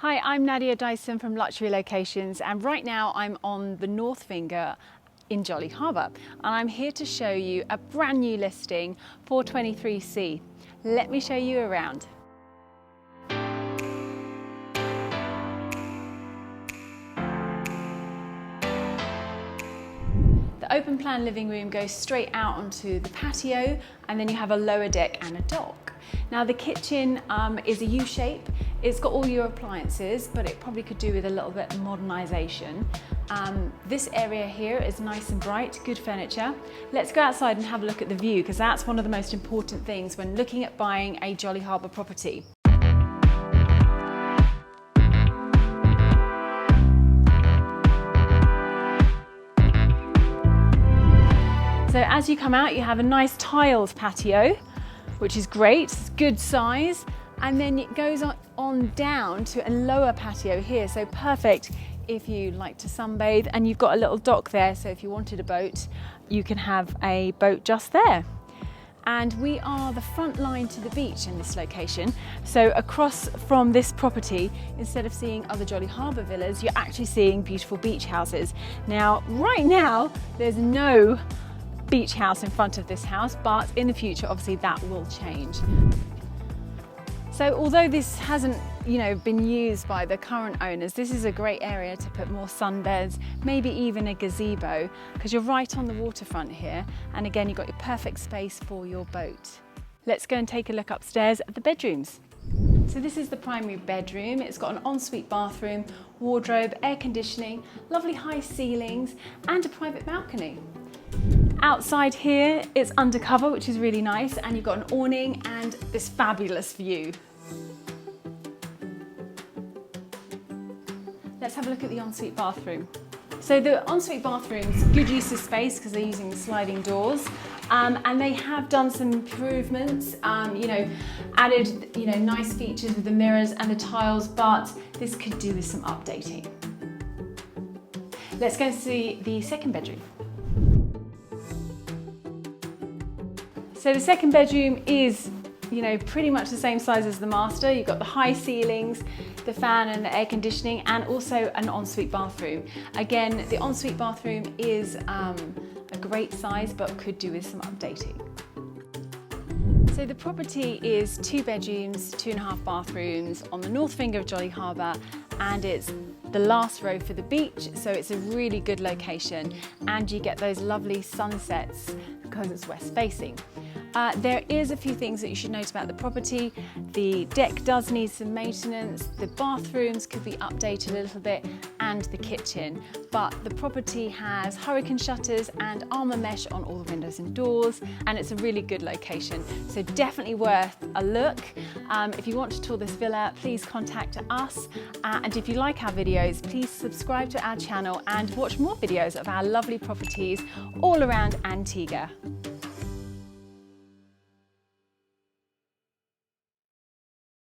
Hi, I'm Nadia Dyson from Luxury Locations, and right now I'm on the North Finger in Jolly Harbour, and I'm here to show you a brand new listing, 423C. Let me show you around. The open plan living room goes straight out onto the patio, and then you have a lower deck and a dock. Now the kitchen is a U shape. It's got all your appliances, but it probably could do with a little bit of modernisation. This area here is nice and bright, good furniture. Let's go outside and have a look at the view, because that's one of the most important things when looking at buying a Jolly Harbour property. So as you come out, you have a nice tiled patio, which is great, it's good size. And then it goes on down to a lower patio here, so perfect if you like to sunbathe, and you've got a little dock there, so if you wanted a boat, you can have a boat just there. And we are the front line to the beach in this location, so across from this property, instead of seeing other Jolly Harbour villas, you're actually seeing beautiful beach houses. Now, right now, there's no beach house in front of this house, but in the future, obviously that will change. So although this hasn't, been used by the current owners, this is a great area to put more sunbeds, maybe even a gazebo, because you're right on the waterfront here. And again, you've got your perfect space for your boat. Let's go and take a look upstairs at the bedrooms. So this is the primary bedroom. It's got an ensuite bathroom, wardrobe, air conditioning, lovely high ceilings, and a private balcony. Outside here, it's undercover, which is really nice, and you've got an awning and this fabulous view. Let's have a look at the ensuite bathroom. So the ensuite bathroom's good use of space because they're using the sliding doors, and they have done some improvements, added nice features with the mirrors and the tiles, but this could do with some updating. Let's go and see the second bedroom. So the second bedroom is, pretty much the same size as the master. You've got the high ceilings, the fan and the air conditioning, and also an ensuite bathroom. Again, the ensuite bathroom is a great size, but could do with some updating. So the property is 2 bedrooms, 2.5 bathrooms on the North Finger of Jolly Harbour, and it's the last row for the beach, so it's a really good location, and you get those lovely sunsets because it's west facing. There is a few things that you should note about the property. The deck does need some maintenance, the bathrooms could be updated a little bit, and the kitchen, but the property has hurricane shutters and armour mesh on all the windows and doors, and it's a really good location, so definitely worth a look. If you want to tour this villa, please contact us, and if you like our videos, please subscribe to our channel and watch more videos of our lovely properties all around Antigua.